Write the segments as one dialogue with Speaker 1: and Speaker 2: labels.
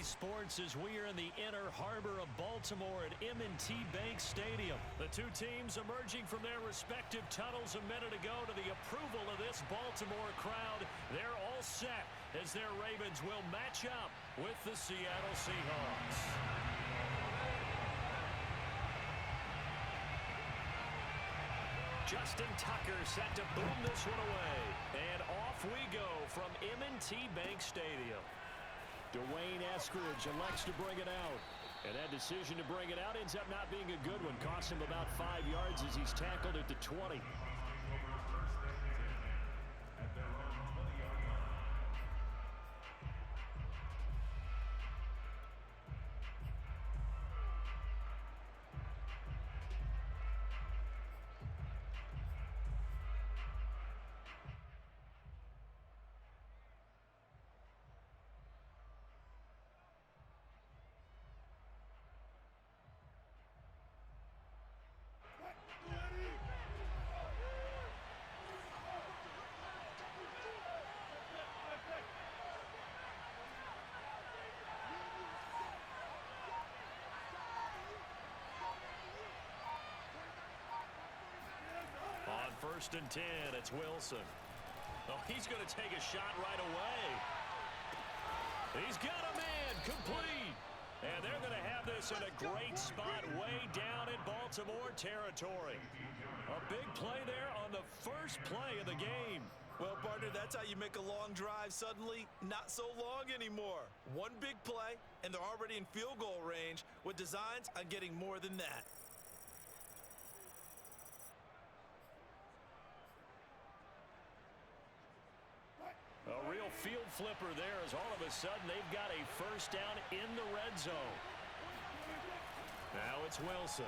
Speaker 1: Sports as we are in the inner harbor of Baltimore at M&T Bank Stadium. The two teams emerging from their respective tunnels a minute ago to the approval of this Baltimore crowd. They're all set as their Ravens will match up with the Seattle Seahawks. Justin Tucker set to boom this one away. And off we go from M&T Bank Stadium. Dwayne Eskridge elects to bring it out. And that decision to bring it out ends up not being a good one. Costs him about 5 yards as he's tackled at the 20. On 1st and 10, it's Wilson. Oh, he's going to take a shot right away. He's got a man, complete. And they're going to have this in a great spot way down in Baltimore territory. A big play there on the first play of the game.
Speaker 2: Well, partner, that's how you make a long drive suddenly not so long anymore. One big play, and they're already in field goal range with designs on getting more than that.
Speaker 1: A real field flipper there as all of a sudden they've got a first down in the red zone. Now it's Wilson.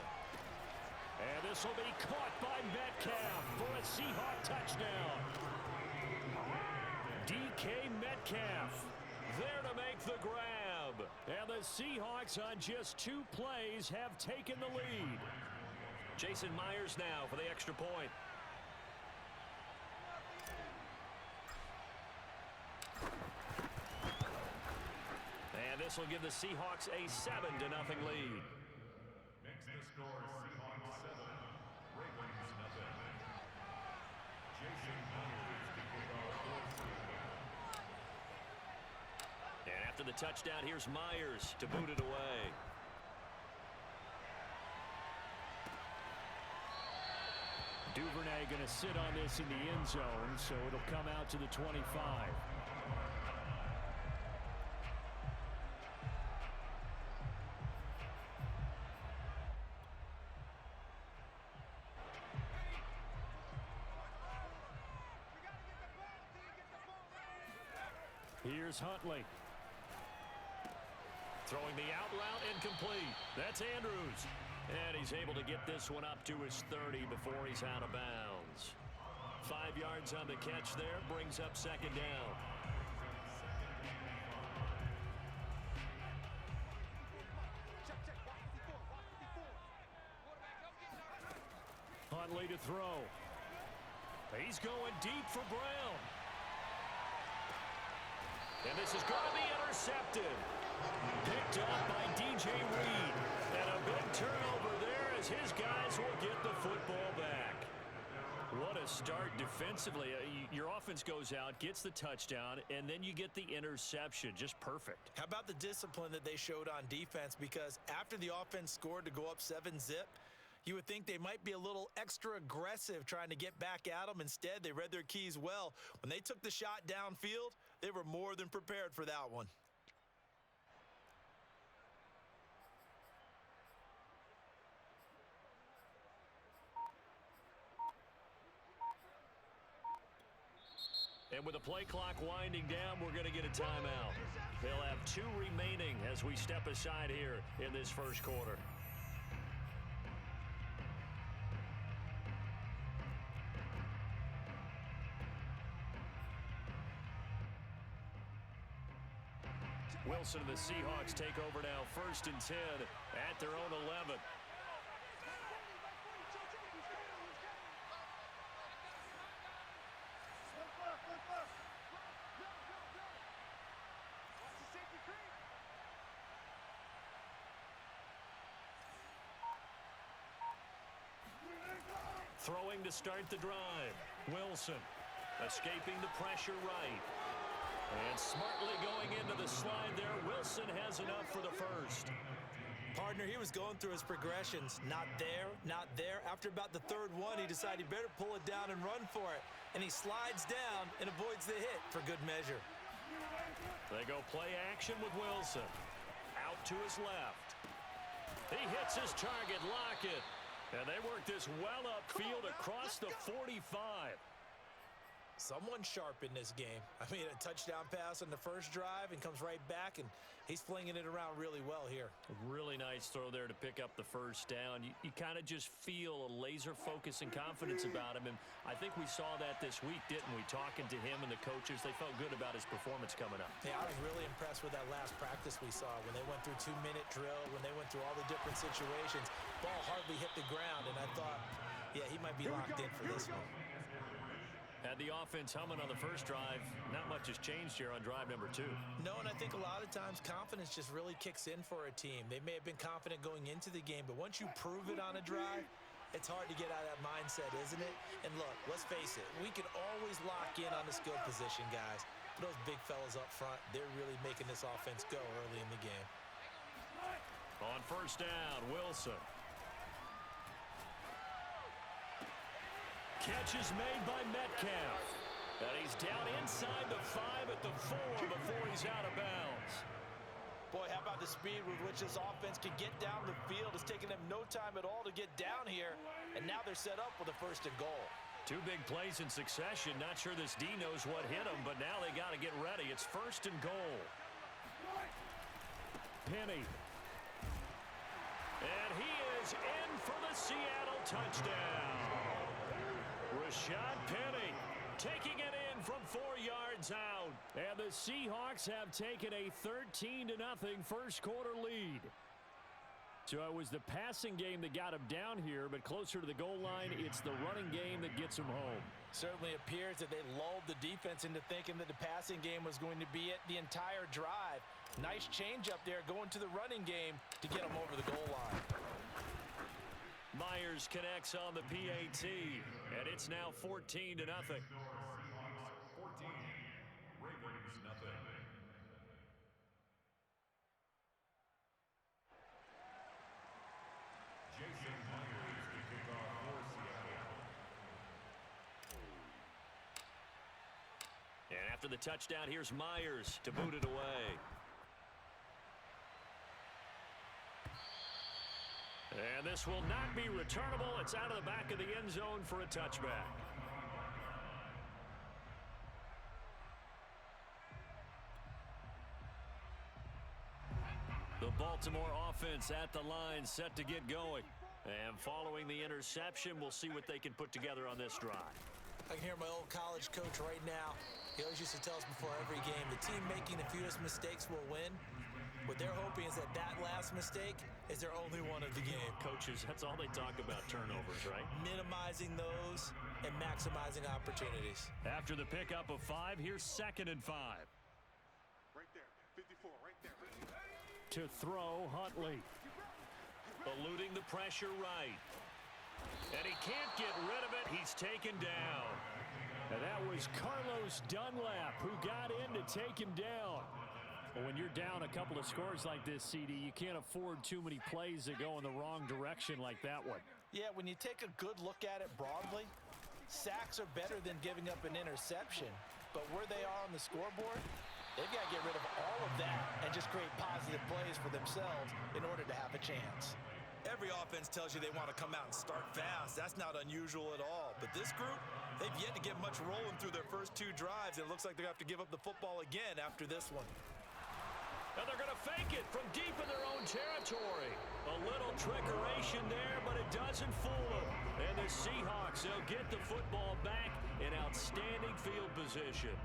Speaker 1: And this will be caught by Metcalf for a Seahawk touchdown. DK Metcalf there to make the grab. And the Seahawks on just 2 plays have taken the lead. Jason Myers now for the extra point. And this will give the Seahawks a 7-0 lead.
Speaker 3: Makes the score Seahawks 7, Ravens 0. Jason Myers to kick off.
Speaker 1: And after the touchdown, here's Myers to boot it away. Duvernay going to sit on this in the end zone, so it'll come out to the 25. Here's Huntley. Throwing the out route incomplete. That's Andrews. And he's able to get this one up to his 30 before he's out of bounds. 5 yards on the catch there. Brings up 2nd down. Huntley to throw. He's going deep for Brown. And this is going to be intercepted. Picked up by DJ Reed. And a big turnover there as his guys will get the football back. What a start defensively. Your offense goes out, gets the touchdown, and then you get the interception. Just perfect.
Speaker 2: How about the discipline that they showed on defense? Because after the offense scored to go up 7-zip, you would think they might be a little extra aggressive trying to get back at them. Instead, they read their keys well. When they took the shot downfield, they were more than prepared for that one.
Speaker 1: And with the play clock winding down, we're going to get a timeout. They'll have 2 remaining as we step aside here in this first quarter. Wilson and the Seahawks take over now, 1st and 10 at their own 11. Throwing to start the drive. Wilson escaping the pressure right. And smartly going into the slide there. Wilson has enough for the first.
Speaker 2: Partner, he was going through his progressions. Not there, not there. After about the third one, he decided he better pull it down and run for it. And he slides down and avoids the hit for good measure.
Speaker 1: They go play action with Wilson. Out to his left. He hits his target, Lockett. And they work this well upfield across the 45.
Speaker 2: Someone sharp in this game. I mean, a touchdown pass on the first drive and comes right back, and he's flinging it around really well here.
Speaker 1: A really nice throw there to pick up the first down. You kind of just feel a laser focus and confidence about him, and I think we saw that this week, didn't we? Talking to him and the coaches, they felt good about his performance coming up.
Speaker 2: Yeah, I was really impressed with that last practice we saw when they went through 2-minute drill, when they went through all the different situations. Ball hardly hit the ground, and I thought, yeah, he might be locked in for this one.
Speaker 1: Had the offense humming on the first drive. Not much has changed here on drive number 2.
Speaker 2: No, and I think a lot of times confidence just really kicks in for a team. They may have been confident going into the game, but once you prove it on a drive, it's hard to get out of that mindset, isn't it? And look, let's face it, we can always lock in on the skill position, guys. But those big fellas up front, they're really making this offense go early in the game.
Speaker 1: On first down, Wilson. Catch is made by Metcalf. And he's down inside the 5 at the 4 before he's out of bounds.
Speaker 2: Boy, how about the speed with which this offense can get down the field? It's taken them no time at all to get down here, and now they're set up with a first and goal.
Speaker 1: 2 big plays in succession. Not sure this D knows what hit him, but now they got to get ready. It's first and goal. Penny. And he is in for the Seattle touchdown. Rashad Penny taking it in from 4 yards out. And the Seahawks have taken a 13-0 first quarter lead. So it was the passing game that got him down here, but closer to the goal line, it's the running game that gets him home.
Speaker 2: Certainly appears that they lulled the defense into thinking that the passing game was going to be it the entire drive. Nice change up there going to the running game to get him over the goal line.
Speaker 1: Myers connects on the PAT, and it's now 14-0.
Speaker 3: 14, Ravens nothing. Jason Myers to kick off for Seattle.
Speaker 1: And after the touchdown, here's Myers to boot it away. And this will not be returnable. It's out of the back of the end zone for a touchback. The Baltimore offense at the line, set to get going. And following the interception, we'll see what they can put together on this drive.
Speaker 2: I can hear my old college coach right now. He always used to tell us before every game, the team making the fewest mistakes will win. What they're hoping is that that last mistake is their only one of the game.
Speaker 1: Coaches, that's all they talk about, turnovers, right?
Speaker 2: Minimizing those and maximizing opportunities.
Speaker 1: After the pickup of 5, here's 2nd and 5.
Speaker 4: Right there, 54, right there.
Speaker 1: To throw, Huntley. Eluding the pressure right. And he can't get rid of it. He's taken down. And that was Carlos Dunlap who got in to take him down. Well, when you're down a couple of scores like this, CD, you can't afford too many plays that go in the wrong direction like that one.
Speaker 2: Yeah, when you take a good look at it broadly, sacks are better than giving up an interception. But where they are on the scoreboard, they've got to get rid of all of that and just create positive plays for themselves in order to have a chance. Every offense tells you they want to come out and start fast. That's not unusual at all. But this group, they've yet to get much rolling through their first 2 drives. And it looks like they're going to have to give up the football again after this one.
Speaker 1: And they're going to fake it from deep in their own territory. A little trickeration there, but it doesn't fool them. And the Seahawks, they'll get the football back in outstanding field position.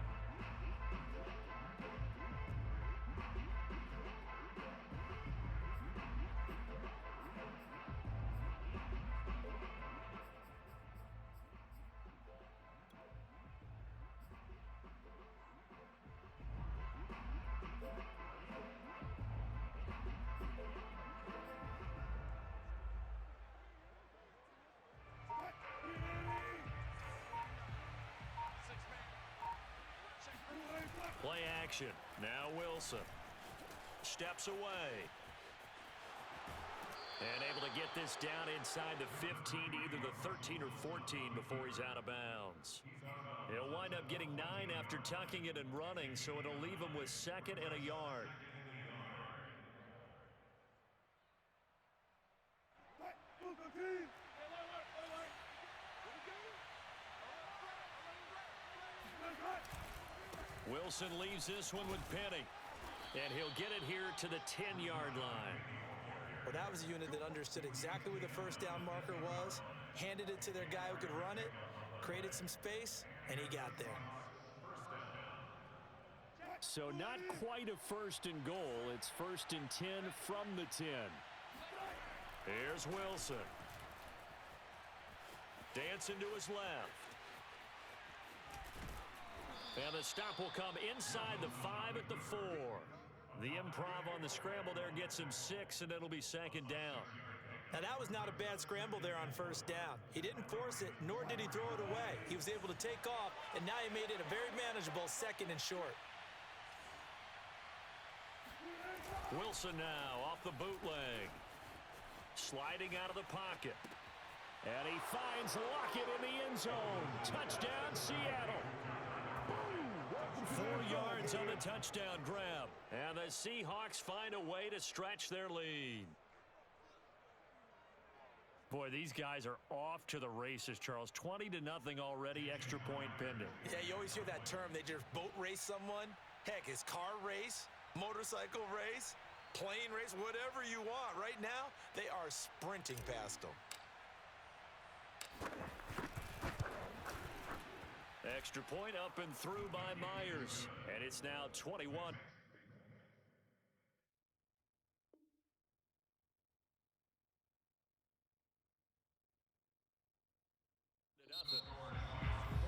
Speaker 1: action. Now Wilson steps away. And able to get this down inside the 15 to either the 13 or 14 before he's out of bounds. He'll wind up getting 9 after tucking it and running, so it'll leave him with 2nd and a yard. Wilson leaves this one with Penny. And he'll get it here to the 10-yard line.
Speaker 2: Well, that was a unit that understood exactly where the first down marker was, handed it to their guy who could run it, created some space, and he got there.
Speaker 1: So not quite a 1st and goal. It's 1st and 10 from the 10. Here's Wilson. Dancing to his left. And the stop will come inside the 5 at the 4. The improv on the scramble there gets him 6, and it'll be 2nd down.
Speaker 2: Now, that was not a bad scramble there on 1st down. He didn't force it, nor did he throw it away. He was able to take off, and now he made it a very manageable 2nd and short.
Speaker 1: Wilson now off the bootleg. Sliding out of the pocket. And he finds Lockett in the end zone. Touchdown, Seattle. 4 yards on the touchdown grab. And the Seahawks find a way to stretch their lead. Boy, these guys are off to the races, Charles. 20-0 already, extra point pending.
Speaker 2: Yeah, you always hear that term. They just boat race someone. Heck, it's car race, motorcycle race, plane race, whatever you want. Right now, they are sprinting past them.
Speaker 1: Extra point up and through by Myers. And it's now 21.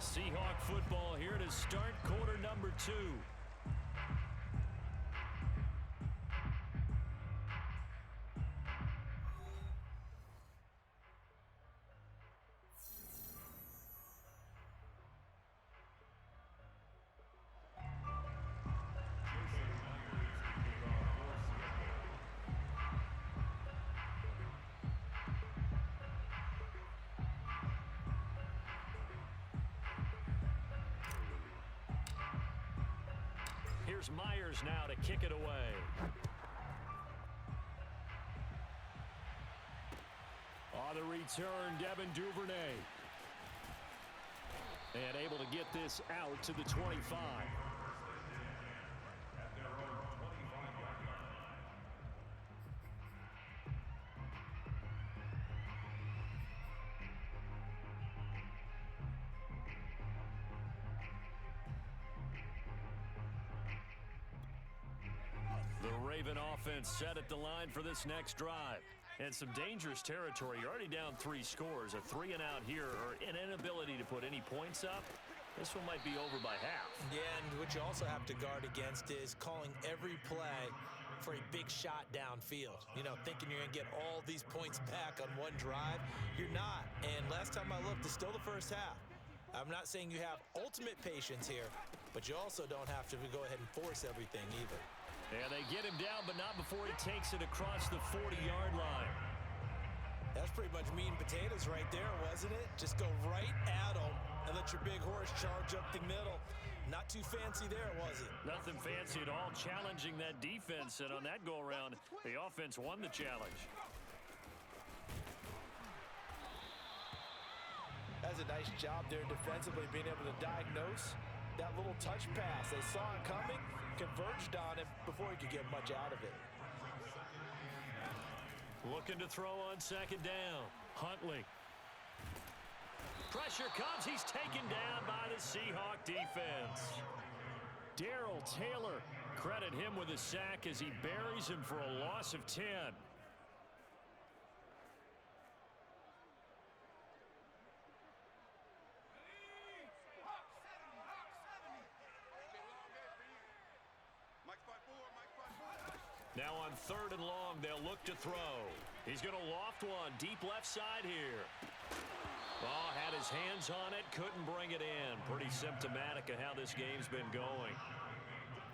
Speaker 1: Seahawk football here to start quarter number 2. Here's Myers now to kick it away. On the return, Devin Duvernay. And able to get this out to the 25. Raven offense set at the line for this next drive. And some dangerous territory. You're already down 3 scores. A 3 and out here, or an inability to put any points up. This one might be over by half. Yeah, and what you also have to guard against is calling every play for a big shot downfield. You know, thinking you're going to get all these points back on one drive. You're not. And last time I looked, it's still the first half. I'm not saying you have ultimate patience here, but you also don't have to go ahead and force everything either. And they get him down, but not before he takes it across the 40-yard line. That's pretty much meat and potatoes right there, wasn't it? Just go right at him and let your big horse charge up the middle. Not too fancy there, was it? Nothing fancy at all, challenging that defense. And on that go-around, the offense won the challenge.
Speaker 2: That's a nice job there defensively, being able to diagnose that little touch pass. They saw it coming, converged on him before he could get much out of it.
Speaker 1: Looking to throw on 2nd down. Huntley. Pressure comes. He's taken down by the Seahawk defense. Darrell Taylor, credit him with a sack as he buries him for a loss of 10. Now on 3rd and long, they'll look to throw. He's going to loft one deep left side here. Oh, had his hands on it, couldn't bring it in. Pretty symptomatic of how this game's been going.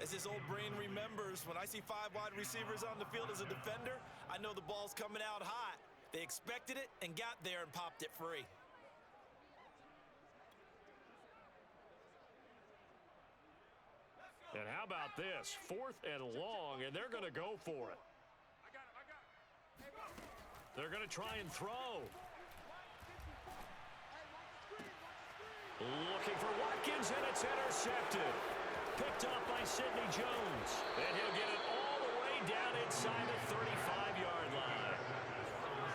Speaker 2: As his old brain remembers, when I see 5 wide receivers on the field as a defender, I know the ball's coming out hot. They expected it and got there and popped it free.
Speaker 1: And how about this? 4th and long, and they're going to go for it. They're going to try and throw. Looking for Watkins, and it's intercepted. Picked up by Sidney Jones. And he'll get it all the way down inside the 35-yard line.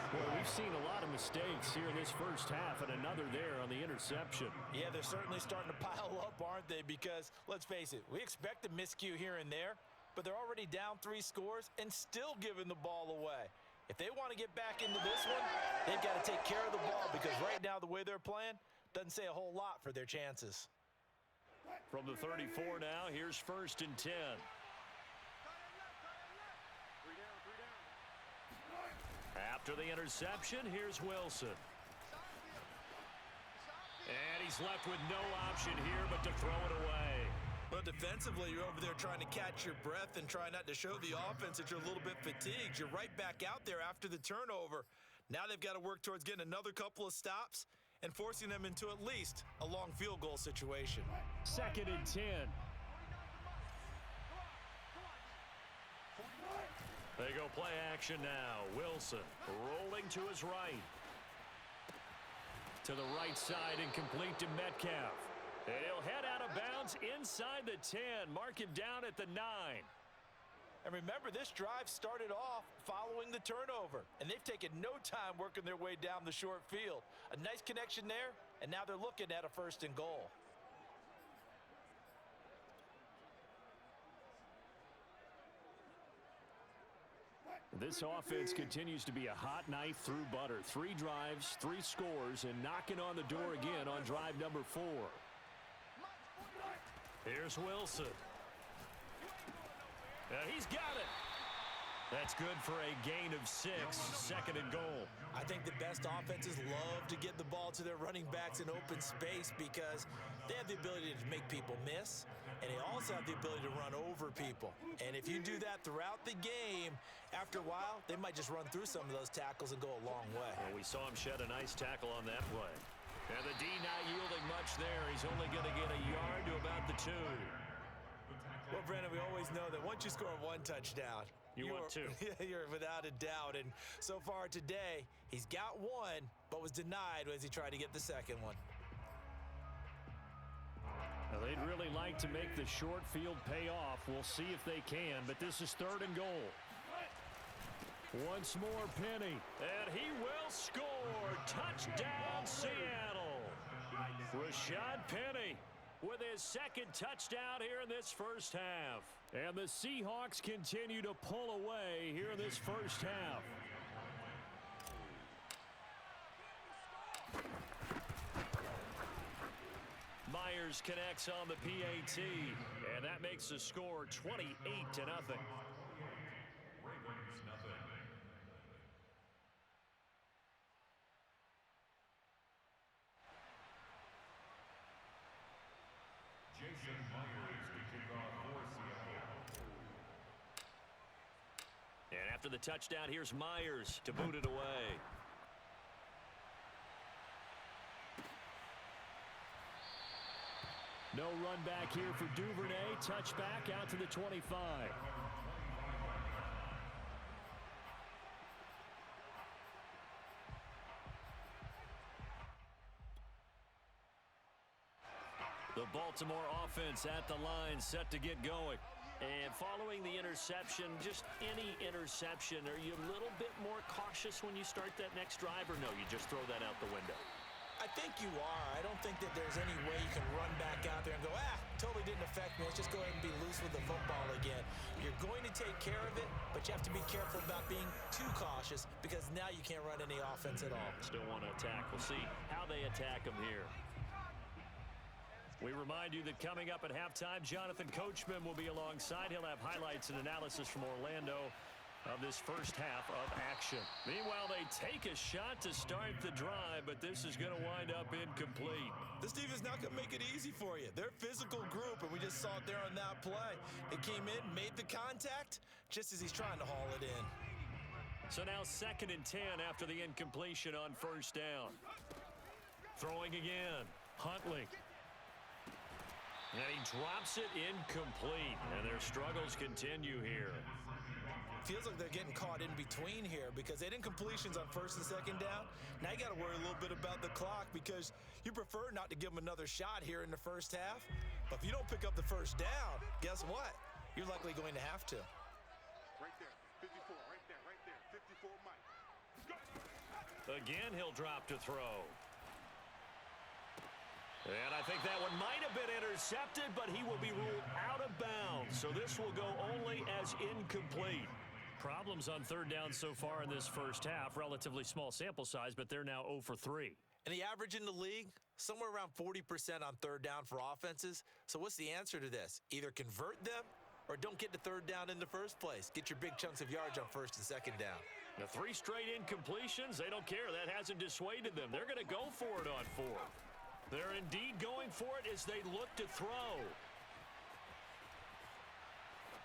Speaker 5: Well, we've seen a lot of mistakes here in this first half, and another there on the interception.
Speaker 2: Yeah, they're certainly starting to pile up, aren't they? Because, let's face it, we expect a miscue here and there, but they're already down 3 scores and still giving the ball away. If they want to get back into this one, they've got to take care of the ball because right now the way they're playing doesn't say a whole lot for their chances.
Speaker 1: From the 34 now, here's 1st and 10. After the interception, here's Wilson. And he's left with no option here but to throw it away.
Speaker 2: But defensively, you're over there trying to catch your breath and try not to show the offense that you're a little bit fatigued. You're right back out there after the turnover. Now they've got to work towards getting another couple of stops and forcing them into at least a long field goal situation.
Speaker 5: 2nd and 10.
Speaker 1: They go play action now. Wilson rolling to his right. To the right side and complete to Metcalf. And he'll head out of bounds inside the 10. Mark him down at the 9.
Speaker 2: And remember, this drive started off following the turnover, and they've taken no time working their way down the short field. A nice connection there, and now they're looking at a 1st and goal.
Speaker 5: This offense continues to be a hot knife through butter. 3 drives, 3 scores, and knocking on the door again on drive number 4.
Speaker 1: Here's Wilson. He's got it. That's good for a gain of 6, 2nd and goal.
Speaker 2: I think the best offenses love to get the ball to their running backs in open space because they have the ability to make people miss, and they also have the ability to run over people. And if you do that throughout the game, after a while, they might just run through some of those tackles and go a long way.
Speaker 1: Well, we saw him shed a nice tackle on that play. And the D not yielding much there. He's only going to get a yard to about the 2.
Speaker 2: Well, Brandon, we always know that once you score 1 touchdown,
Speaker 1: you want 2.
Speaker 2: You're without a doubt. And so far today, he's got 1, but was denied as he tried to get the 2nd one.
Speaker 5: Now, they'd really like to make the short field pay off. We'll see if they can, but this is 3rd and goal. Once more, Penny.
Speaker 1: And he will score. Touchdown, Seattle. Rashad Penny with his 2nd touchdown here in this first half.
Speaker 5: And the Seahawks continue to pull away here in this first half.
Speaker 1: Myers connects on the PAT, and that makes the score 28-0. And after the touchdown, here's Myers to boot it away.
Speaker 5: No run back here for Duvernay. Touchback out to the 25.
Speaker 1: The Baltimore offense at the line, set to get going. And following the interception, just any interception, are you a little bit more cautious when you start that next drive, or no, you just throw that out the window?
Speaker 2: I think you are. I don't think that there's any way you can run back out there and go, totally didn't affect me. Let's just go ahead and be loose with the football again. You're going to take care of it, but you have to be careful about being too cautious because now you can't run any offense at all.
Speaker 1: Still want to attack. We'll see how they attack them here. We remind you that coming up at halftime, Jonathan Coachman will be alongside. He'll have highlights and analysis from Orlando
Speaker 5: of this first half of action. Meanwhile, they take a shot to start the drive, but this is going to wind up incomplete.
Speaker 2: This team is not going to make it easy for you. They're a physical group, and we just saw it there on that play. They came in, made the contact, just as he's trying to haul it in.
Speaker 5: So now 2nd and 10 after the incompletion on first down. Throwing again, Huntley. And he drops it incomplete, and their struggles continue here.
Speaker 2: Feels like they're getting caught in between here because they didn't completions on 1st and 2nd down. Now you got to worry a little bit about the clock because you prefer not to give them another shot here in the first half. But if you don't pick up the first down, guess what? You're likely going to have to.
Speaker 4: Right there, 54, right there, 54 Mike.
Speaker 5: Again, he'll drop to throw. And I think that one might have been intercepted, but he will be ruled out of bounds. So this will go only as incomplete. Problems on 3rd down so far in this first half. Relatively small sample size, but they're now 0 for 3.
Speaker 2: And the average in the league, somewhere around 40% on 3rd down for offenses. So what's the answer to this? Either convert them or don't get to 3rd down in the first place. Get your big chunks of yards on 1st and 2nd down.
Speaker 5: The 3 straight incompletions, they don't care. That hasn't dissuaded them. They're going to go for it on 4th. They're indeed going for it as they look to throw.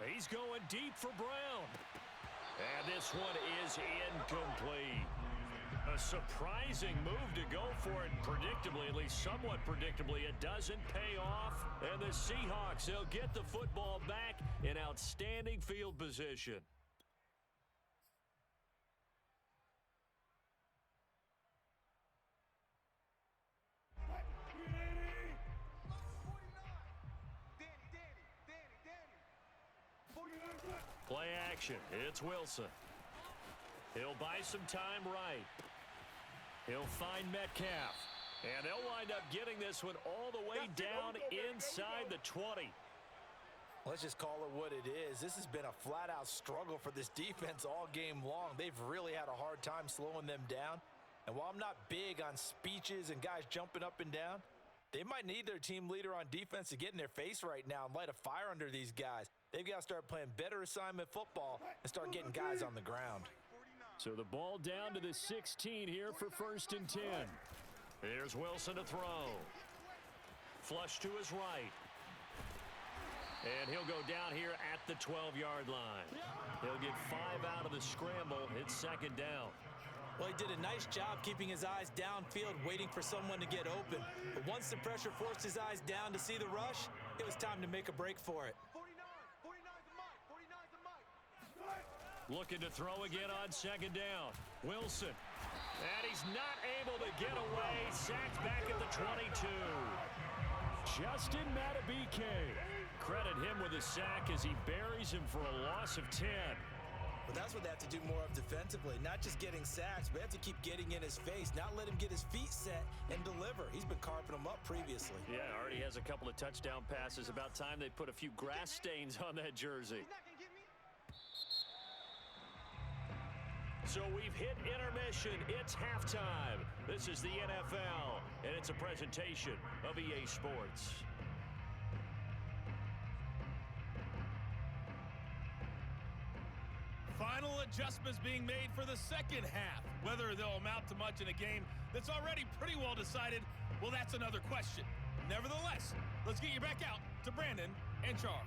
Speaker 5: He's going deep for Brown. And this one is incomplete. A surprising move to go for it predictably, at least somewhat predictably. It doesn't pay off. And the Seahawks, they'll get the football back in outstanding field position. Play action. It's Wilson. He'll buy some time right. He'll find Metcalf. And they'll wind up getting this one all the way down inside the 20.
Speaker 2: Let's just call it what it is. This has been a flat-out struggle for this defense all game long. They've really had a hard time slowing them down. And while I'm not big on speeches and guys jumping up and down, they might need their team leader on defense to get in their face right now and light a fire under these guys. They've got to start playing better assignment football and start getting guys on the ground.
Speaker 5: So the ball down to the 16 here for 1st and 10. Here's Wilson to throw. Flush to his right. And he'll go down here at the 12-yard line. He'll get 5 out of the scramble. It's 2nd down.
Speaker 2: Well, he did a nice job keeping his eyes downfield, waiting for someone to get open. But once the pressure forced his eyes down to see the rush, it was time to make a break for it.
Speaker 4: 49's the Mike.
Speaker 5: Looking to throw again on 2nd down. Wilson. And he's not able to get away. Sacked back at the 22. Justin Matabike. Credit him with a sack as he buries him for a loss of 10.
Speaker 2: But that's what they have to do more of defensively. Not just getting sacks, but they have to keep getting in his face. Not let him get his feet set and deliver. He's been carving them up previously.
Speaker 5: Yeah, already has a couple of touchdown passes. About time they put a few grass stains on that jersey. So we've hit intermission. It's halftime. This is the NFL, and it's a presentation of EA Sports.
Speaker 6: Final adjustments being made for the second half. Whether they'll amount to much in a game that's already pretty well decided, well, that's another question. Nevertheless, let's get you back out to Brandon and Charles.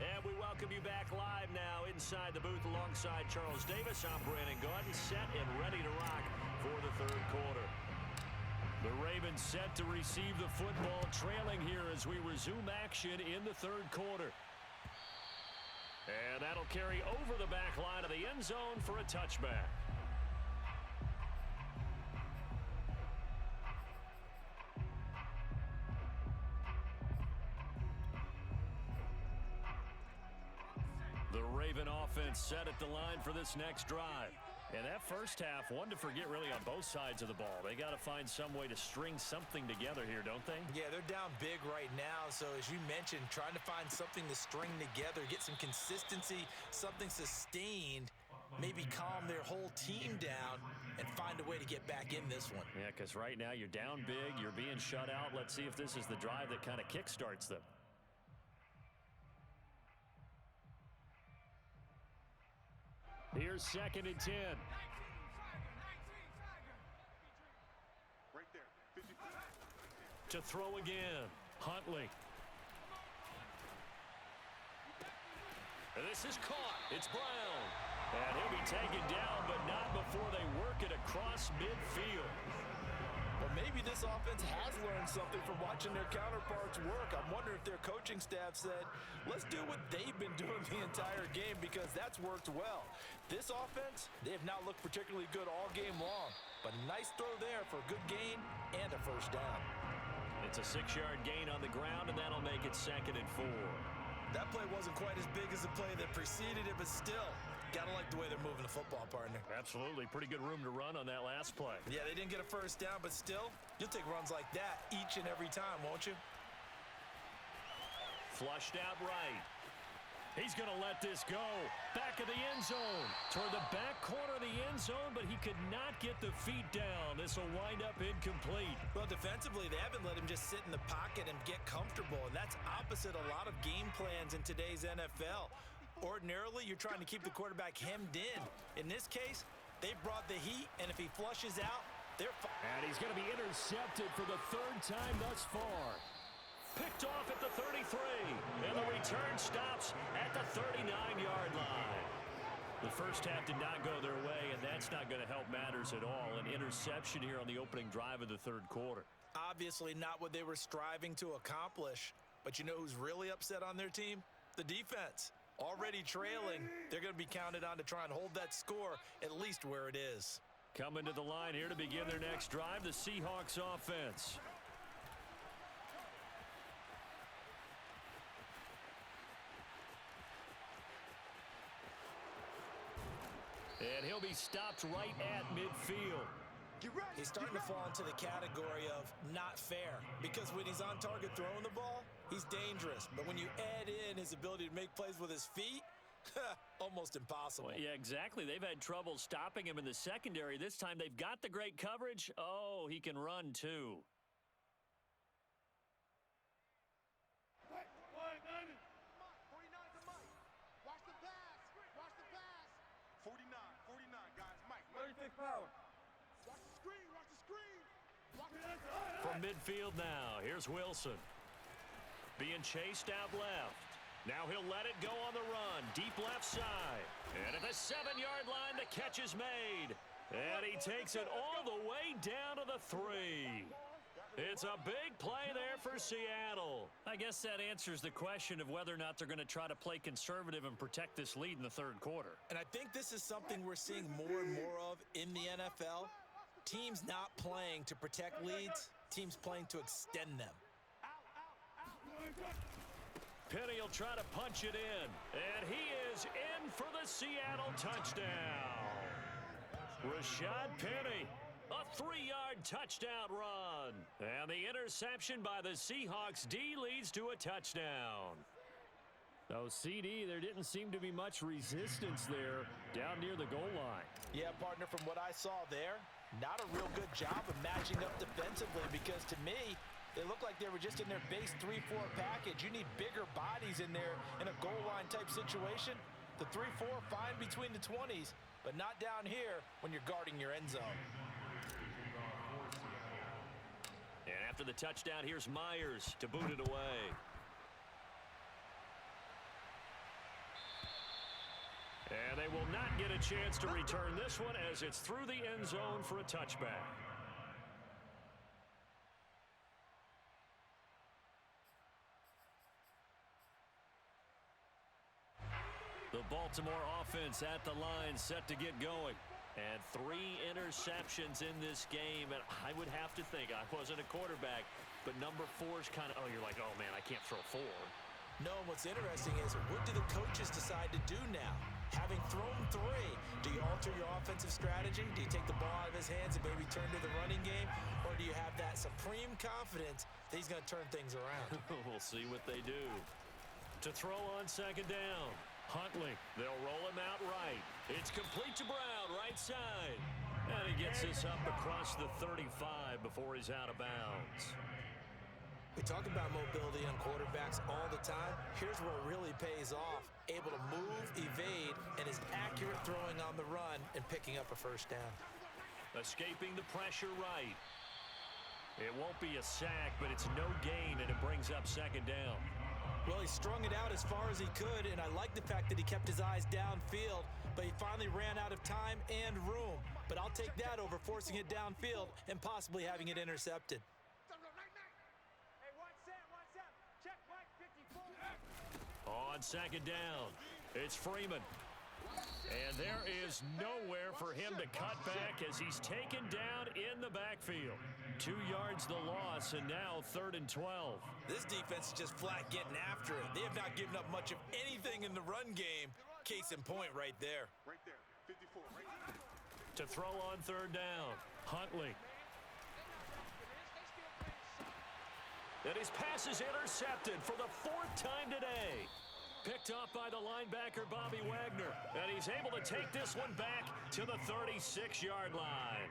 Speaker 5: And we welcome you back live now inside the booth alongside Charles Davis. I'm Brandon Gordon, set and ready to rock for the 3rd quarter. The Ravens set to receive the football, trailing here as we resume action in the 3rd quarter. And that'll carry over the back line of the end zone for a touchback. The Raven offense set at the line for this next drive. And that first half, one to forget really on both sides of the ball. They got to find some way to string something together here, don't they?
Speaker 2: Yeah, they're down big right now. So as you mentioned, trying to find something to string together, get some consistency, something sustained. maybe calm their whole team down and find a way to get back in this one.
Speaker 5: Yeah, because right now you're down big, you're being shut out. Let's see if this is the drive that kind of kickstarts them. Here's 2nd and 10.
Speaker 4: Right there, 54.
Speaker 5: To throw again, Huntley. And this is caught. It's Brown. And he'll be taken down, but not before they work it across midfield.
Speaker 2: Well, maybe this offense has learned something from watching their counterparts work. I'm wondering if their coaching staff said, let's do what they've been doing the entire game, because that's worked well. This offense, they have not looked particularly good all game long, but a nice throw there for a good gain and a first down.
Speaker 5: It's a 6-yard gain on the ground, and that'll make it 2nd and 4.
Speaker 2: That play wasn't quite as big as the play that preceded it, but still, gotta like the way they're moving the football, partner.
Speaker 5: Absolutely. Pretty good room to run on that last play.
Speaker 2: Yeah, they didn't get a first down, but still, you'll take runs like that each and every time, won't you?
Speaker 5: Flushed out right. He's going to let this go. Back of the end zone. Toward the back corner of the end zone, but he could not get the feet down. This will wind up incomplete.
Speaker 2: Well, defensively, they haven't let him just sit in the pocket and get comfortable, and that's opposite a lot of game plans in today's NFL. Ordinarily, you're trying to keep the quarterback hemmed in. In this case, they brought the heat, and if he flushes out, they're fine.
Speaker 5: And he's going to be intercepted for the 3rd time thus far. Picked off at the 33, and the return stops at the 39-yard line. The first half did not go their way, and that's not going to help matters at all. An interception here on the opening drive of the 3rd quarter.
Speaker 2: Obviously not what they were striving to accomplish, but you know who's really upset on their team? The defense. Already trailing, they're going to be counted on to try and hold that score at least where it is.
Speaker 5: Coming to the line here to begin their next drive, the Seahawks offense. And he'll be stopped right at midfield.
Speaker 2: He's starting to fall into the category of not fair, because when he's on target throwing the ball, he's dangerous. But when you add in his ability to make plays with his feet, almost impossible.
Speaker 5: Well, yeah, exactly. They've had trouble stopping him in the secondary. This time they've got the great coverage. Oh, he can run too. From midfield now, here's Wilson. Being chased out left. Now he'll let it go on the run. Deep left side. And at the 7-yard line, the catch is made. And he takes it all the way down to the 3. It's a big play there for Seattle. I guess that answers the question of whether or not they're going to try to play conservative and protect this lead in the 3rd quarter.
Speaker 2: And I think this is something we're seeing more and more of in the NFL. Teams not playing to protect leads, teams playing to extend them.
Speaker 5: Penny will try to punch it in, and he is in for the Seattle touchdown. Rashad Penny, a 3-yard touchdown run. And the interception by the Seahawks D leads to a touchdown. So, CD, there didn't seem to be much resistance there down near the goal line.
Speaker 2: Yeah, partner, from what I saw there, not a real good job of matching up defensively, because to me, they look like they were just in their base 3-4 package. You need bigger bodies in there in a goal line type situation. The 3-4, fine between the 20s, but not down here when you're guarding your end zone.
Speaker 5: And after the touchdown, here's Myers to boot it away. And they will not get a chance to return this one as it's through the end zone for a touchback. The Baltimore offense at the line, set to get going. And 3 interceptions in this game. And I would have to think, I wasn't a quarterback, but number 4's kind of, oh, you're like, oh, man, I can't throw 4.
Speaker 2: No, what's interesting is, what do the coaches decide to do now? Having thrown 3, do you alter your offensive strategy? Do you take the ball out of his hands and maybe turn to the running game? Or do you have that supreme confidence that he's going to turn things around?
Speaker 5: We'll see what they do. To throw on 2nd down, Huntley, they'll roll him out right. It's complete to Brown, right side. And he gets this up across the 35 before he's out of bounds.
Speaker 2: We talk about mobility on quarterbacks all the time. Here's where it really pays off. Able to move, evade, and is accurate throwing on the run and picking up a first down.
Speaker 5: Escaping the pressure right. It won't be a sack, but it's no gain, and it brings up second down.
Speaker 2: Well, he strung it out as far as he could, and I like the fact that he kept his eyes downfield, but he finally ran out of time and room. But I'll take that over forcing it downfield and possibly having it intercepted.
Speaker 5: On second down, it's Freeman. And there is nowhere for him to cut back as he's taken down in the backfield. 2 yards the loss, and now 3rd and 12.
Speaker 2: This defense is just flat getting after it. They have not given up much of anything in the run game. Case in point right there.
Speaker 4: Right there. 54, right there.
Speaker 5: To throw on 3rd down, Huntley. And his pass is intercepted for the 4th time today. Picked off by the linebacker, Bobby Wagner. And he's able to take this one back to the 36-yard line.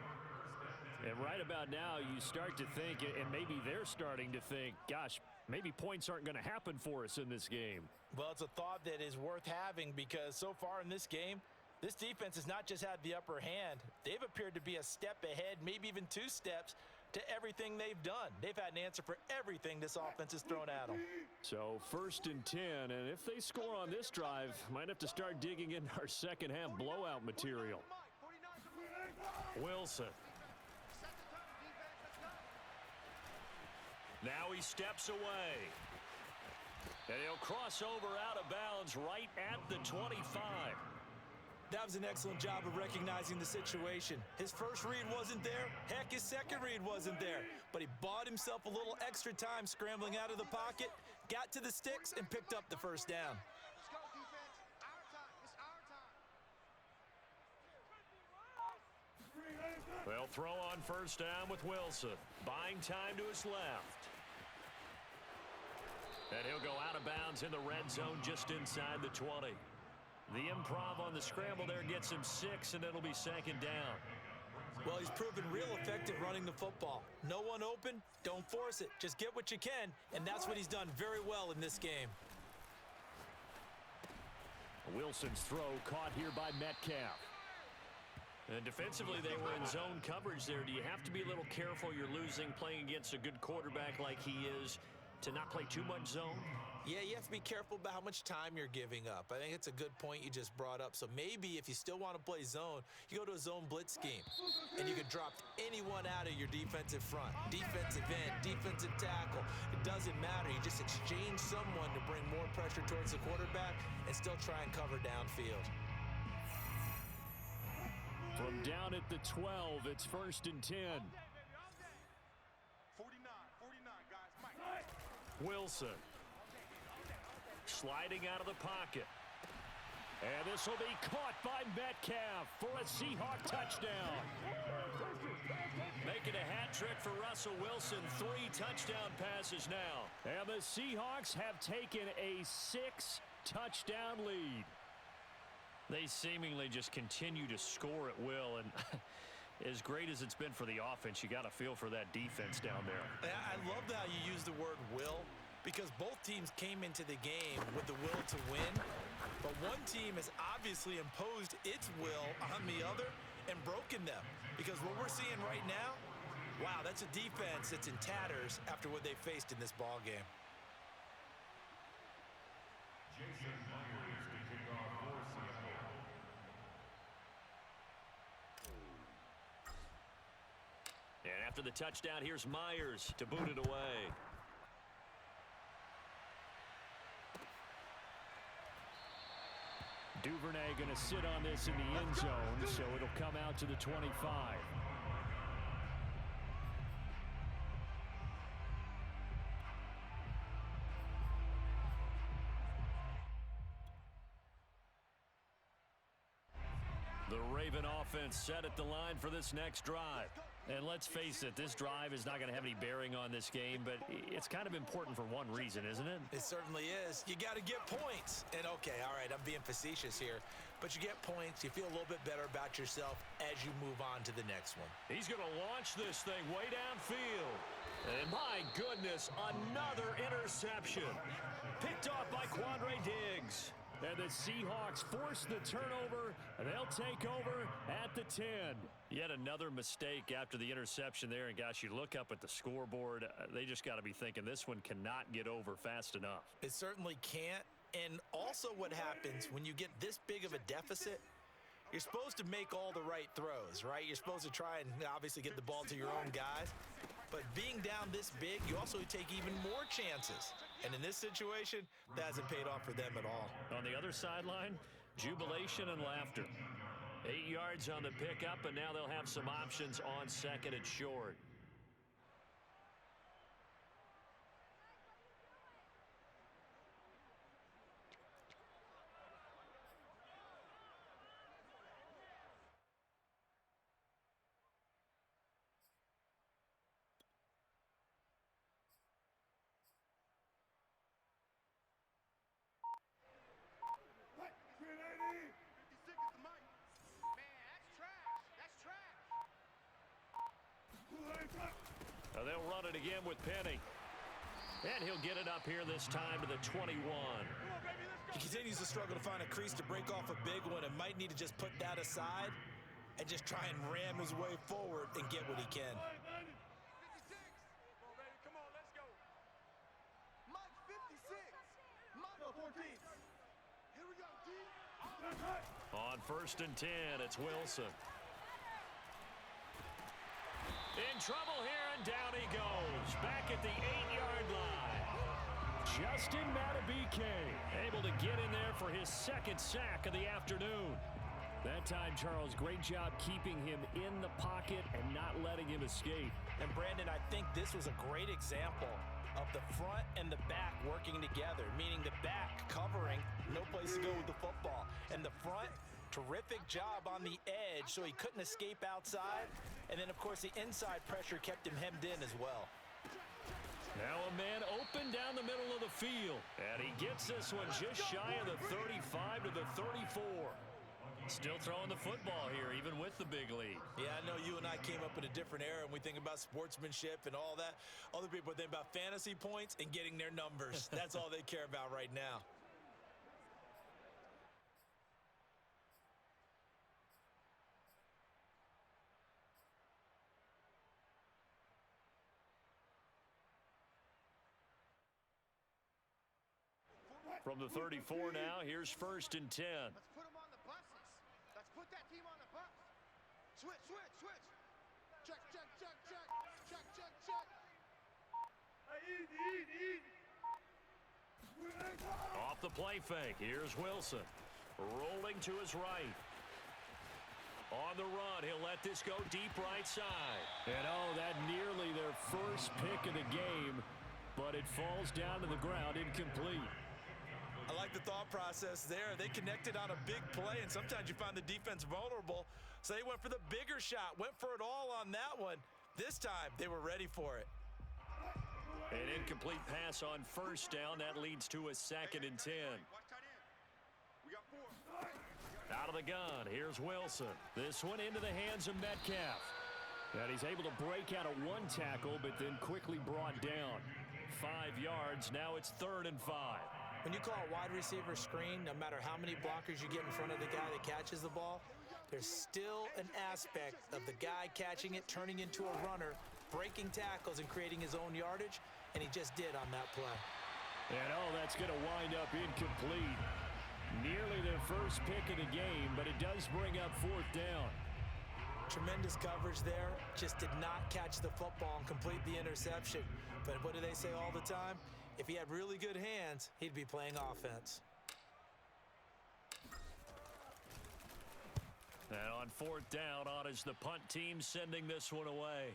Speaker 5: And right about now, you start to think, and maybe they're starting to think, gosh, maybe points aren't going to happen for us in this game.
Speaker 2: Well, it's a thought that is worth having because so far in this game, this defense has not just had the upper hand. They've appeared to be a step ahead, maybe even 2 steps, to everything they've done. They've had an answer for everything this offense has thrown at them.
Speaker 5: So 1st and 10, and if they score on this drive, might have to start digging in our second half blowout material. Wilson. Now he steps away. And he'll cross over out of bounds right at the 25.
Speaker 2: That was an excellent job of recognizing the situation. His first read wasn't there. Heck, his second read wasn't there. But he bought himself a little extra time scrambling out of the pocket, got to the sticks, and picked up the first down.
Speaker 4: Let's go, defense. Our time. It's our time.
Speaker 5: They'll throw on 1st down with Wilson. Buying time to his left. And he'll go out of bounds in the red zone just inside the 20. The improv on the scramble there gets him 6, and it'll be 2nd down.
Speaker 2: Well, he's proven real effective running the football. No one open, don't force it. Just get what you can, and that's what he's done very well in this game.
Speaker 5: Wilson's throw caught here by Metcalf. And defensively, they were in zone coverage there. Do you have to be a little careful? You're losing playing against a good quarterback like he is to not play too much zone?
Speaker 2: Yeah, you have to be careful about how much time you're giving up. I think it's a good point you just brought up. So maybe if you still want to play zone, you go to a zone blitz scheme. And you can drop anyone out of your defensive front. Defensive end, defensive tackle. It doesn't matter. You just exchange someone to bring more pressure towards the quarterback and still try and cover downfield.
Speaker 5: From down at the 12, it's 1st and 10.
Speaker 4: 49, guys. Mike.
Speaker 5: Wilson. Sliding out of the pocket. And this will be caught by Metcalf for a Seahawk touchdown. Making a hat trick for Russell Wilson. 3 touchdown passes now. And the Seahawks have taken a 6-touchdown lead. They seemingly just continue to score at will. And as great as it's been for the offense, you got to feel for that defense down there.
Speaker 2: I love how you use the word will, because both teams came into the game with the will to win, but one team has obviously imposed its will on the other and broken them. Because what we're seeing right now, wow, that's a defense that's in tatters after what they faced in this ball game.
Speaker 3: Jason Myers to kick off for Seattle.
Speaker 5: And after the touchdown, here's Myers to boot it away. Duvernay going to sit on this in the end zone, so it'll come out to the 25. The Raven offense set at the line for this next drive. And let's face it, this drive is not going to have any bearing on this game, but it's kind of important for one reason, isn't it?
Speaker 2: It certainly is. You got to get points. And okay, all right, I'm being facetious here, but you get points, you feel a little bit better about yourself as you move on to the next one.
Speaker 5: He's going to launch this thing way downfield. And my goodness, another interception. Picked off by Quandre Diggs. And the Seahawks force the turnover, and they'll take over at the 10. Yet another mistake after the interception there. And, gosh, you look up at the scoreboard, they just got to be thinking this one cannot get over fast enough.
Speaker 2: It certainly can't. And also what happens when you get this big of a deficit, you're supposed to make all the right throws, right? You're supposed to try and obviously get the ball to your own guys. But being down this big, you also take even more chances. And in this situation, that hasn't paid off for them at all.
Speaker 5: On the other sideline, jubilation and laughter. 8 yards on the pickup, and now they'll have some options on second and short. They'll run it again with Penny. And he'll get it up here this time to the 21.
Speaker 2: He continues to struggle to find a crease to break off a big one and might need to just put that aside and just try and ram his way forward and get what he can.
Speaker 4: 56. Come on, baby. Come on, let's go. Mike 56. Mike 14. Here we go, D.
Speaker 5: On first and 10, it's Wilson. In trouble here, and down he goes. Back at the 8-yard line. Justin Matabike able to get in there for his second sack of the afternoon. That time, Charles, great job keeping him in the pocket and not letting him escape.
Speaker 2: And Brandon, I think this was a great example of the front and the back working together, meaning the back covering, no place to go with the football. And the front, terrific job on the edge so he couldn't escape outside. And then, of course, the inside pressure kept him hemmed in as well.
Speaker 5: Now a man open down the middle of the field. And he gets this one just shy of the 35 to the 34. Still throwing the football here, even with the big lead.
Speaker 2: Yeah, I know you and I came up in a different era, and we think about sportsmanship and all that. Other people think about fantasy points and getting their numbers. That's all they care about right now.
Speaker 5: From the 34 now, here's first and 10.
Speaker 4: Let's put them on the buses. Let's put that team on the bus. Switch, switch, switch. Check, check, check, check. Check, check, check.
Speaker 5: Off the play fake, here's Wilson. Rolling to his right. On the run, he'll let this go deep right side. And oh, that nearly their first pick of the game, but it falls down to the ground incomplete.
Speaker 2: I like the thought process there. They connected on a big play, and sometimes you find the defense vulnerable. So they went for the bigger shot, went for it all on that one. This time, they were ready for it.
Speaker 5: An incomplete pass on first down. That leads to a second and 10.
Speaker 4: Watch tight end. We got 4.
Speaker 5: Out of the gun, here's Wilson. This one into the hands of Metcalf. And he's able to break out of one tackle, but then quickly brought down. 5 yards, now it's 3rd and 5.
Speaker 2: When you call a wide receiver screen, no matter how many blockers you get in front of the guy that catches the ball, there's still an aspect of the guy catching it, turning into a runner, breaking tackles and creating his own yardage, and he just did on that play.
Speaker 5: And oh, that's going to wind up incomplete. Nearly their first pick of the game, but it does bring up 4th down.
Speaker 2: Tremendous coverage there, just did not catch the football and complete the interception. But what do they say all the time? If he had really good hands, he'd be playing offense.
Speaker 5: And on 4th down, on is the punt team sending this one away.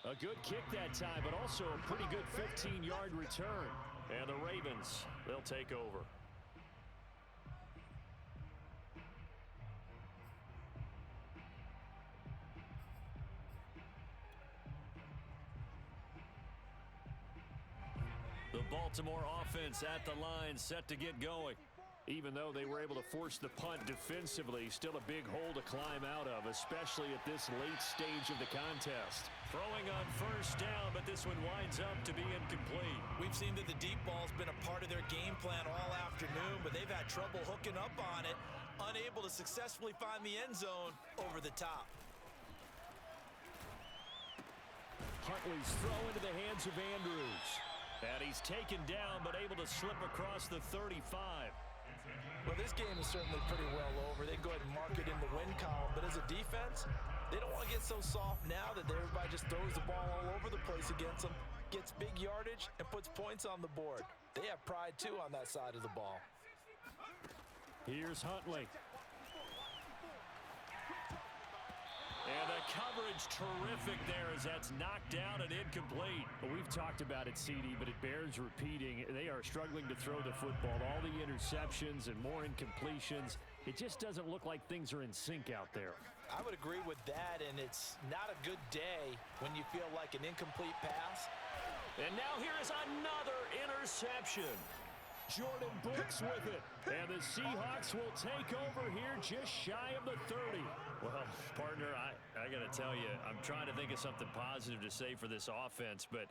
Speaker 5: A good kick that time, but also a pretty good 15-yard return. And the Ravens, they'll take over. Baltimore offense at the line, set to get going. Even though they were able to force the punt defensively, still a big hole to climb out of, especially at this late stage of the contest. Throwing on first down, but this one winds up to be incomplete.
Speaker 2: We've seen that the deep ball's been a part of their game plan all afternoon, but they've had trouble hooking up on it, unable to successfully find the end zone over the top.
Speaker 5: Huntley's throw into the hands of Andrews. And he's taken down, but able to slip across the 35.
Speaker 2: Well, this game is certainly pretty well over. They go ahead and mark it in the win column. But as a defense, they don't want to get so soft now that everybody just throws the ball all over the place against them, gets big yardage, and puts points on the board. They have pride, too, on that side of the ball.
Speaker 5: Here's Huntley. And the coverage terrific there as that's knocked down and incomplete. Well, we've talked about it, CD, but it bears repeating. They are struggling to throw the football. All the interceptions and more incompletions. It just doesn't look like things are in sync out there.
Speaker 2: I would agree with that, and it's not a good day when you feel like an incomplete pass.
Speaker 5: And now here is another interception. Jordan Brooks with it. And the Seahawks will take over here just shy of the 30. Well, partner, I got to tell you, I'm trying to think of something positive to say for this offense, but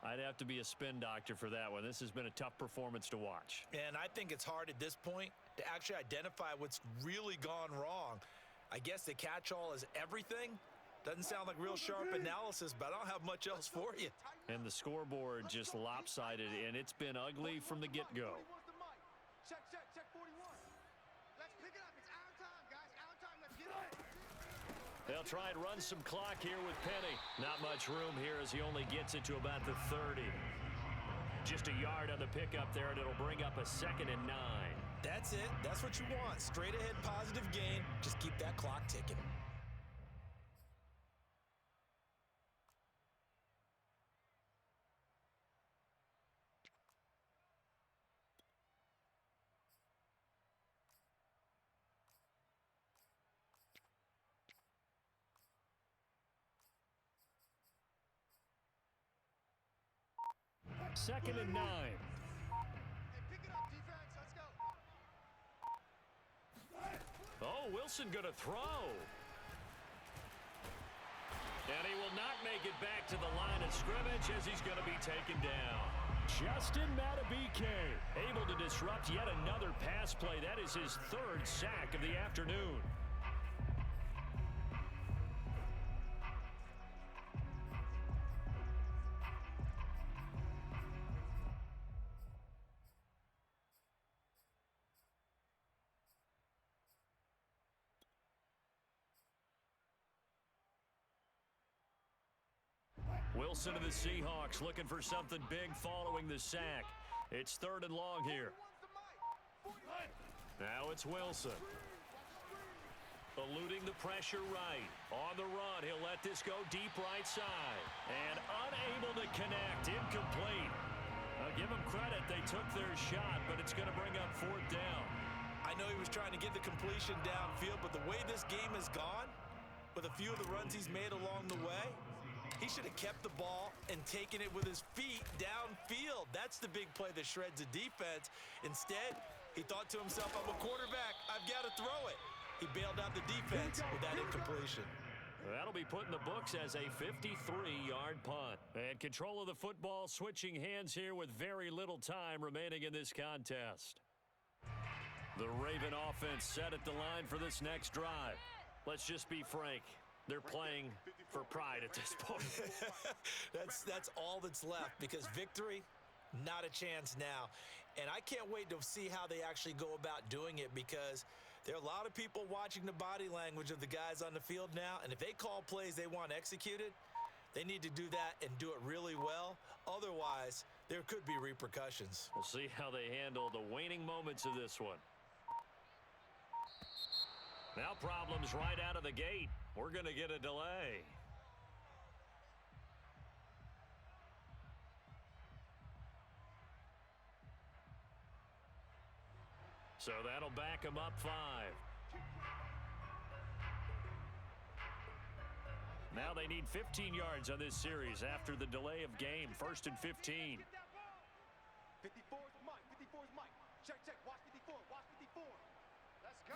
Speaker 5: I'd have to be a spin doctor for that one. This has been a tough performance to watch.
Speaker 2: And I think it's hard at this point to actually identify what's really gone wrong. I guess the catch-all is everything. Doesn't sound like real sharp analysis, but I don't have much else for you.
Speaker 5: And the scoreboard just lopsided, and it's been ugly from the get-go.
Speaker 4: Check 41. Let's pick it up. It's our time, guys. Our time. Let's get on.
Speaker 5: They'll try and run some clock here with Penny. Not much room here as he only gets it to about the 30. Just a yard on the pickup there, and it'll bring up a 2nd and 9.
Speaker 2: That's it. That's what you want. Straight ahead positive gain. Just keep that clock ticking.
Speaker 5: Second and 9.
Speaker 4: Hey, pick it up, defense. Let's go.
Speaker 5: Oh, Wilson gonna throw. And he will not make it back to the line of scrimmage as he's going to be taken down. Justin Matabike able to disrupt yet another pass play. That is his 3rd sack of the afternoon. Wilson of the Seahawks looking for something big following the sack. It's 3rd and long here. Now it's Wilson. Eluding the pressure right. On the run, he'll let this go deep right side. And unable to connect. Incomplete. I'll give them credit. They took their shot, but it's going to bring up 4th down.
Speaker 2: I know he was trying to get the completion downfield, but the way this game has gone, with a few of the runs he's made along the way, he should have kept the ball and taken it with his feet downfield. That's the big play that shreds a defense. Instead, he thought to himself, I'm a quarterback. I've got to throw it. He bailed out the defense with that incompletion.
Speaker 5: That'll be put in the books as a 53-yard punt. And control of the football switching hands here with very little time remaining in this contest. The Raven offense set at the line for this next drive. Let's just be frank. They're playing for pride at this point.
Speaker 2: That's all that's left, because victory, not a chance now. And I can't wait to see how they actually go about doing it, because there are a lot of people watching the body language of the guys on the field now, and if they call plays they want executed, they need to do that and do it really well. Otherwise, there could be repercussions.
Speaker 5: We'll see how they handle the waning moments of this one. Now problems right out of the gate. We're going to get a delay. So that'll back them up 5. Now they need 15 yards on this series after the delay of game. 1st and 15.
Speaker 4: 54's Mike. 54's Mike. Check, check. Watch 54. Watch 54. Let's go.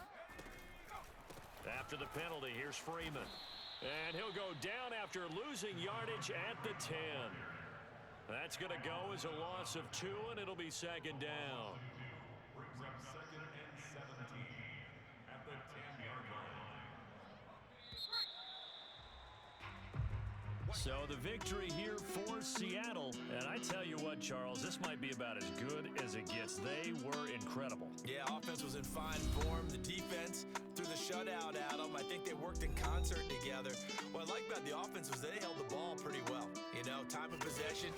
Speaker 1: After the penalty, here's Freeman. And he'll go down after losing yardage at the 10. That's going to go as a loss of 2, and it'll be second down.
Speaker 3: Brings up second and 17 at the 10-yard line.
Speaker 1: So the victory here for Seattle. And I tell you what, Charles, this might be about as good as it gets. They were incredible.
Speaker 2: Yeah, offense was in fine form. The defense threw the shutout at them. I think they worked in concert together. What I like about the offense was they held the ball pretty well. You know, time of possession,